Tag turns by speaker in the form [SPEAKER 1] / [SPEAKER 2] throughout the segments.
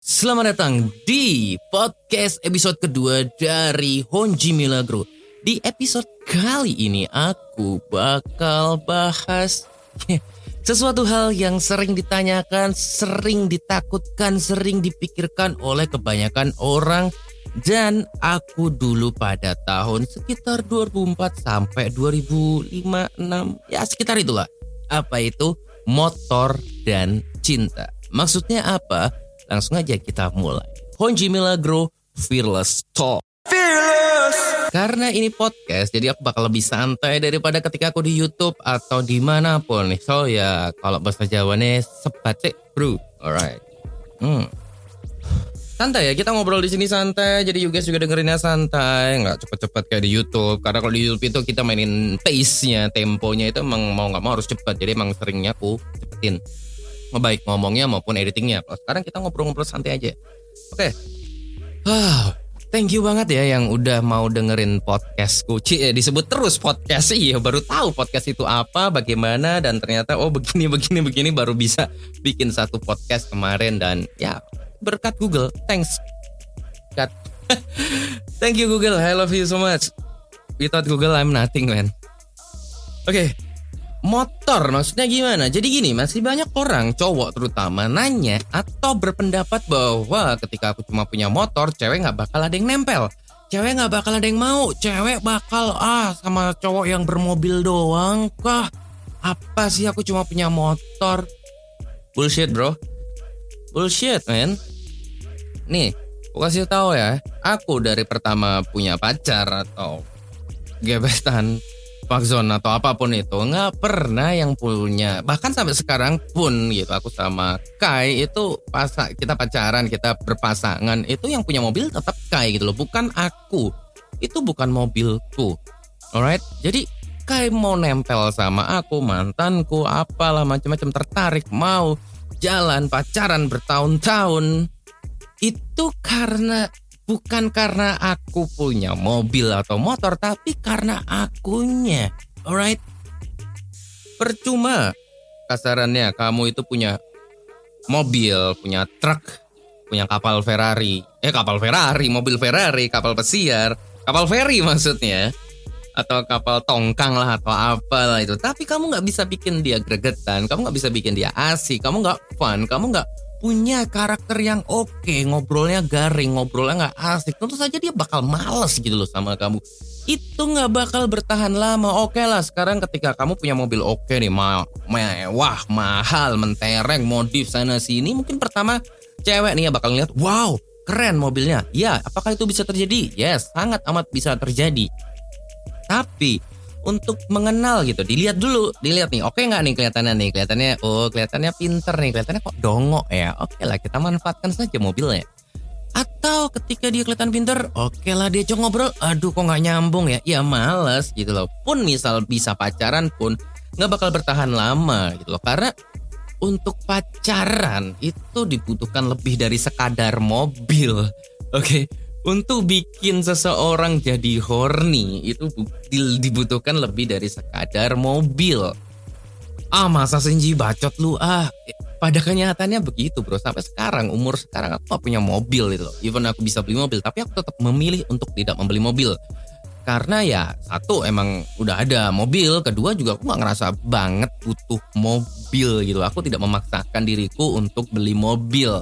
[SPEAKER 1] Selamat datang di podcast episode kedua dari Honji Milagro. Di episode kali ini aku bakal bahas sesuatu hal yang sering ditanyakan, sering ditakutkan, sering dipikirkan oleh kebanyakan orang. Dan aku dulu pada tahun sekitar 2004 sampai 2005-6, ya sekitar itulah. Apa itu? Motor dan cinta. Maksudnya apa? Langsung aja kita mulai. Honji Milagro, Fearless Talk. Fearless. Karena ini podcast, jadi aku bakal lebih santai daripada ketika aku di YouTube atau dimanapun nih. So ya, kalau bahasa Jawanya sebatik bro. Alright. Santai ya, kita ngobrol di sini santai. Jadi you guys juga dengerinnya santai, nggak cepet-cepet kayak di YouTube. Karena kalau di YouTube itu kita mainin pace-nya, temponya itu emang mau nggak mau harus cepet. Jadi emang seringnya aku cepetin. Baik ngomongnya maupun editingnya. Kalau sekarang kita ngobrol-ngobrol santai aja. Oke. Thank you banget ya yang udah mau dengerin podcastku. Disebut terus podcast. Iya, baru tahu podcast itu apa, bagaimana, dan ternyata begini baru bisa bikin satu podcast kemarin. Dan ya berkat Google. Thanks God. Thank you Google. I love you so much. Without Google I'm nothing, man. Oke. Motor maksudnya gimana? Jadi gini, masih banyak orang cowok terutama nanya atau berpendapat bahwa ketika aku cuma punya motor, cewek gak bakal ada yang nempel, cewek gak bakal ada yang mau, cewek bakal sama cowok yang bermobil doang kah? Apa sih aku cuma punya motor? Bullshit bro. Bullshit man. Nih, aku kasih tahu ya, aku dari pertama punya pacar atau gebetan, Pakzone atau apapun itu nggak pernah yang punya, bahkan sampai sekarang pun gitu, aku sama Kai itu kita pacaran, kita berpasangan, itu yang punya mobil tetap Kai gitu loh, bukan aku, itu bukan mobilku. Alright, jadi Kai mau nempel sama aku, mantanku, apalah macam-macam, tertarik mau jalan pacaran bertahun-tahun, itu bukan karena aku punya mobil atau motor, tapi karena akunya. Alright. Percuma kasarannya kamu itu punya mobil, punya truk, punya kapal Ferrari, mobil Ferrari, kapal pesiar, kapal feri maksudnya, atau kapal tongkang lah atau apalah itu. Tapi kamu gak bisa bikin dia gregetan, kamu gak bisa bikin dia asik, kamu gak fun, kamu gak punya karakter yang oke, ngobrolnya garing, ngobrolnya gak asik, tentu saja dia bakal males gitu loh sama kamu. Itu gak bakal bertahan lama. Oke lah, sekarang ketika kamu punya mobil oke nih, mewah, mahal, mentereng, modif sana sini, mungkin pertama cewek nih ya bakal ngeliat, wow, keren mobilnya. Ya, apakah itu bisa terjadi? Yes, sangat amat bisa terjadi. Tapi untuk mengenal gitu, dilihat nih, oke nggak nih kelihatannya, kelihatannya pinter nih, kelihatannya kok dongok ya, oke lah kita manfaatkan saja mobilnya. Atau ketika dia kelihatan pinter, oke lah dia ngobrol, aduh kok nggak nyambung ya males gitu loh. Pun misal bisa pacaran pun nggak bakal bertahan lama gitu loh, karena untuk pacaran itu dibutuhkan lebih dari sekadar mobil, oke. Untuk bikin seseorang jadi horny itu dibutuhkan lebih dari sekadar mobil. Masa Senji bacot lu pada kenyataannya begitu bro. Sampai sekarang, umur sekarang aku gak punya mobil gitu loh. Even aku bisa beli mobil, tapi aku tetap memilih untuk tidak membeli mobil. Karena ya satu, emang udah ada mobil. Kedua juga aku gak ngerasa banget butuh mobil gitu. Aku tidak memaksakan diriku untuk beli mobil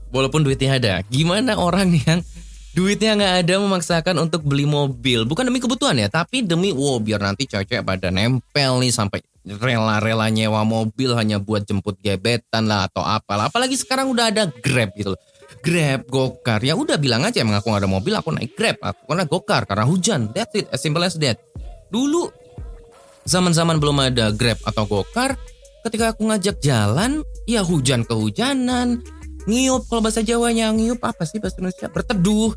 [SPEAKER 1] walaupun duitnya ada. Gimana orang yang duitnya gak ada memaksakan untuk beli mobil? Bukan demi kebutuhan ya, tapi demi biar nanti cewek pada nempel nih, sampai rela-rela nyewa mobil hanya buat jemput gebetan lah atau apalah. Apalagi sekarang udah ada Grab gitu loh. Grab, Gokar, ya udah bilang aja emang aku gak ada mobil, aku naik Grab, aku naik Gokar karena hujan. That's it, as simple as that. Dulu zaman-zaman belum ada Grab atau Gokar, ketika aku ngajak jalan, ya hujan kehujanan, ngiyup, kalau bahasa Jawanya ngiyup apa sih bahasa Indonesia? Berteduh,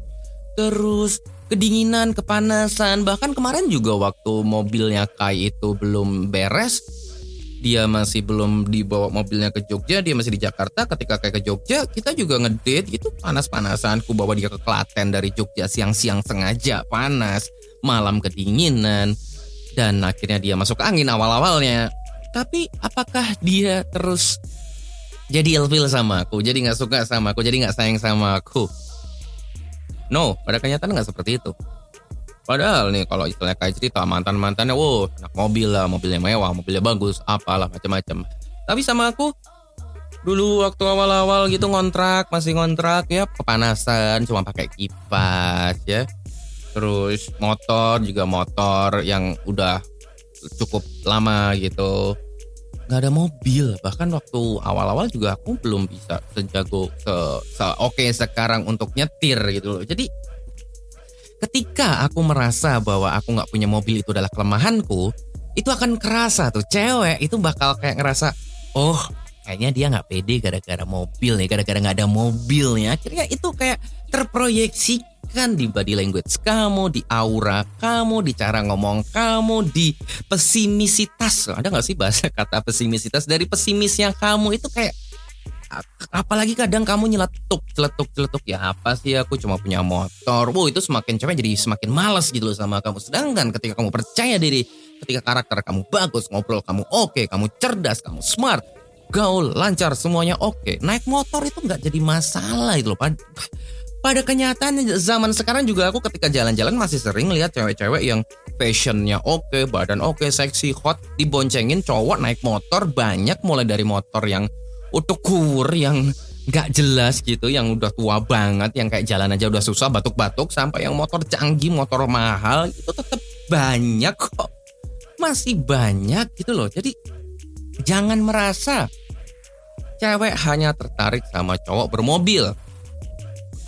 [SPEAKER 1] terus kedinginan, kepanasan. Bahkan kemarin juga waktu mobilnya Kai itu belum beres, dia masih belum dibawa mobilnya ke Jogja, dia masih di Jakarta. Ketika Kai ke Jogja, kita juga ngedate gitu, panas-panasan. Ku bawa dia ke Klaten dari Jogja, siang-siang sengaja panas, malam kedinginan, dan akhirnya dia masuk angin awal-awalnya. Tapi apakah dia terus jadi ilfil sama aku, jadi nggak suka sama aku, jadi nggak sayang sama aku. No, pada kenyataan nggak seperti itu. Padahal nih kalau istilahnya kayak cerita mantan-mantannya, wow, anak mobil lah, mobilnya mewah, mobilnya bagus, apalah macam-macam. Tapi sama aku dulu waktu awal-awal gitu masih ngontrak ya, kepanasan, cuma pakai kipas ya. Terus motor juga motor yang udah cukup lama gitu. Nggak ada mobil, bahkan waktu awal-awal juga aku belum bisa sejago oke sekarang untuk nyetir gitu loh. Jadi ketika aku merasa bahwa aku nggak punya mobil itu adalah kelemahanku, itu akan kerasa tuh cewek itu bakal kayak ngerasa, oh kayaknya dia nggak pede gara-gara mobil nih, gara-gara nggak ada mobil nih. Akhirnya itu kayak terproyeksikan di body language kamu, di aura kamu, di cara ngomong kamu, di pesimisitas. Ada nggak sih bahasa kata pesimisitas? Dari pesimisnya kamu itu kayak, apalagi kadang kamu celetuk ya apa sih aku cuma punya motor. Wow, itu semakin cewek jadi semakin malas gitu loh sama kamu. Sedangkan ketika kamu percaya diri, ketika karakter kamu bagus, ngobrol kamu oke, kamu cerdas, kamu smart, gaul, lancar, semuanya oke, naik motor itu nggak jadi masalah itu loh. Pada kenyataannya zaman sekarang juga aku ketika jalan-jalan masih sering lihat cewek-cewek yang fashionnya oke, badan oke, seksi, hot, diboncengin cowok naik motor banyak, mulai dari motor yang utukur, yang nggak jelas gitu, yang udah tua banget, yang kayak jalan aja udah susah, batuk-batuk, sampai yang motor canggih, motor mahal itu tetap banyak kok, masih banyak gitu loh. Jadi jangan merasa cewek hanya tertarik sama cowok bermobil.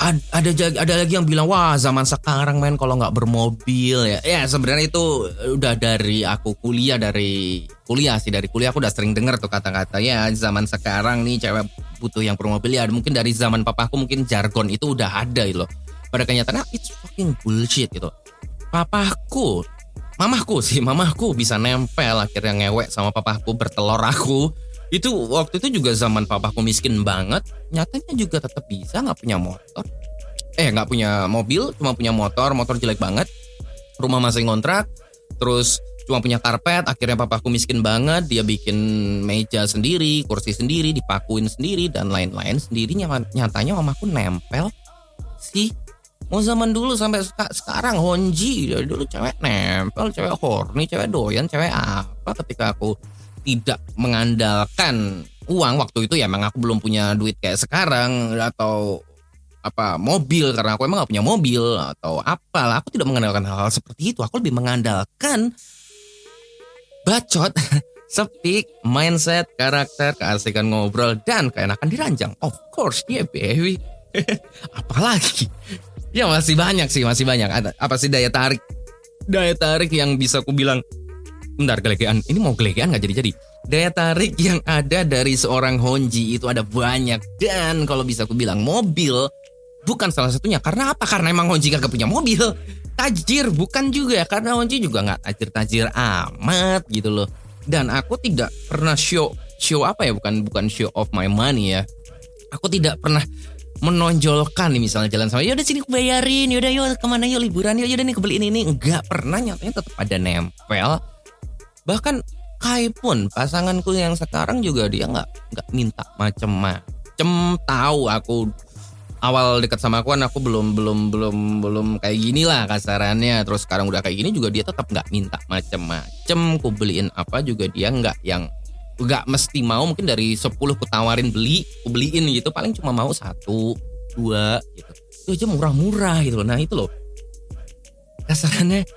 [SPEAKER 1] Ada lagi yang bilang, wah zaman sekarang men kalau nggak bermobil ya. Ya sebenarnya itu udah dari aku kuliah, dari kuliah aku udah sering dengar tuh kata-kata ya zaman sekarang nih cewek butuh yang bermobil ya. Mungkin dari zaman papaku mungkin jargon itu udah ada gitu loh. Pada kenyataannya it's fucking bullshit gitu. Mamahku bisa nempel akhirnya ngewek sama papaku, bertelur aku. Itu waktu itu juga zaman papaku miskin banget, nyatanya juga tetap bisa nggak punya motor. Nggak punya mobil, cuma punya motor jelek banget. Rumah masih ngontrak, terus cuma punya karpet. Akhirnya papaku miskin banget, dia bikin meja sendiri, kursi sendiri, dipakuin sendiri dan lain-lain sendiri. Nyatanya mamaku nempel sih. Mau zaman dulu sampai sekarang Honji, dari dulu cewek nempel, cewek horny, cewek doyan, cewek apa. Ketika aku tidak mengandalkan uang waktu itu ya, emang aku belum punya duit kayak sekarang atau apa mobil, karena aku emang gak punya mobil atau apalah, aku tidak mengandalkan hal-hal seperti itu. Aku lebih mengandalkan bacot, speak, mindset, karakter, keasikan ngobrol dan keenakan diranjang. Of course, yeah baby. Apalagi ya masih banyak. Apa sih daya tarik yang bisa aku bilang. Bentar, gelegean. Ini mau gelegean gak jadi-jadi. Daya tarik yang ada dari seorang Honji itu ada banyak. Dan kalau bisa aku bilang mobil bukan salah satunya. Karena apa? Karena emang Honji gak punya mobil. Tajir bukan juga. Karena Honji juga gak tajir-tajir amat gitu loh. Dan aku tidak pernah show apa ya, bukan show off my money ya. Aku tidak pernah menonjolkan nih misalnya jalan sama, yaudah sini aku bayarin, yaudah yuk kemana yuk liburan, yaudah nih kebeliin ini. Enggak pernah, nyatanya tetap ada nempel. Bahkan Kai pun pasanganku yang sekarang juga dia nggak minta macem-macem. Tahu aku awal dekat sama aku kan aku belum kayak gini lah kasarannya. Terus sekarang udah kayak gini juga dia tetap nggak minta macem-macem. Ku beliin apa juga dia nggak mesti mau. Mungkin dari 10 ku tawarin ku beliin gitu, paling cuma mau 1, 2 gitu. Itu aja murah-murah gitu loh. Nah itu loh kasarannya.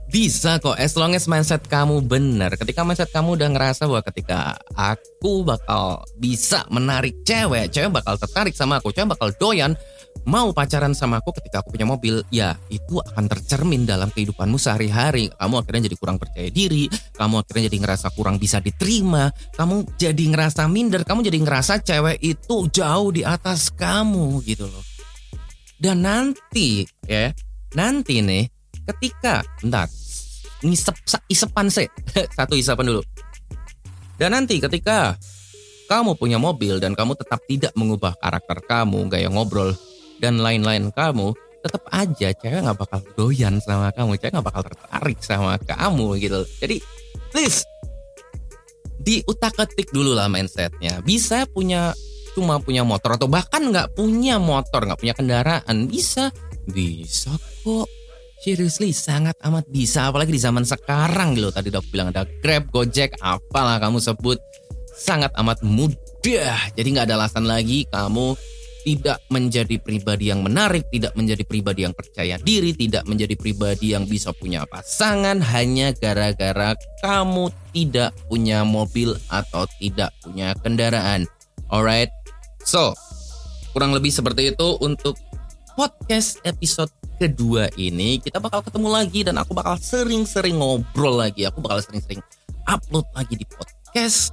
[SPEAKER 1] Bisa kok, as long as mindset kamu benar. Ketika mindset kamu udah ngerasa bahwa ketika aku bakal bisa menarik cewek bakal tertarik sama aku, cewek bakal doyan mau pacaran sama aku ketika aku punya mobil, ya itu akan tercermin dalam kehidupanmu sehari-hari. Kamu akhirnya jadi kurang percaya diri, kamu akhirnya jadi ngerasa kurang bisa diterima, kamu jadi ngerasa minder, kamu jadi ngerasa cewek itu jauh di atas kamu gitu loh. Dan nanti nih ketika, isepan satu isapan dulu. Dan nanti ketika kamu punya mobil dan kamu tetap tidak mengubah karakter kamu, gaya ngobrol dan lain-lain kamu, tetap aja cewek gak bakal doyan sama kamu, cewek gak bakal tertarik sama kamu gitu. Jadi please diutak-atik dulu lah mindsetnya. Bisa punya cuma punya motor atau bahkan nggak punya motor, nggak punya kendaraan, bisa kok. Seriously, sangat amat bisa. Apalagi di zaman sekarang gitu. Tadi udah bilang ada Grab, Gojek, apalah kamu sebut. Sangat amat mudah. Jadi gak ada alasan lagi kamu tidak menjadi pribadi yang menarik, tidak menjadi pribadi yang percaya diri, tidak menjadi pribadi yang bisa punya pasangan hanya gara-gara kamu tidak punya mobil atau tidak punya kendaraan. Alright? So, kurang lebih seperti itu untuk podcast episode kedua ini. Kita bakal ketemu lagi dan aku bakal sering-sering ngobrol lagi. Aku bakal sering-sering upload lagi di podcast.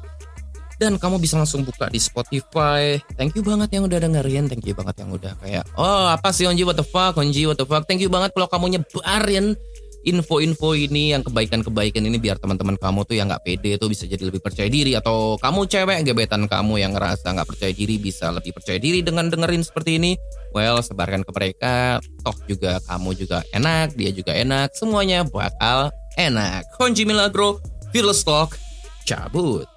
[SPEAKER 1] Dan kamu bisa langsung buka di Spotify. Thank you banget yang udah dengerin. Thank you banget yang udah kayak, oh apa sih Honji what the fuck, Honji what the fuck. Thank you banget kalau kamu nyebarin info-info ini, yang kebaikan-kebaikan ini, biar teman-teman kamu tuh yang gak pede tuh bisa jadi lebih percaya diri. Atau kamu cewek gebetan kamu yang ngerasa gak percaya diri bisa lebih percaya diri dengan dengerin seperti ini. Well, sebarkan ke mereka. Toh juga kamu juga enak, dia juga enak, semuanya bakal enak. Honji Milagro, Fearless Talk, cabut.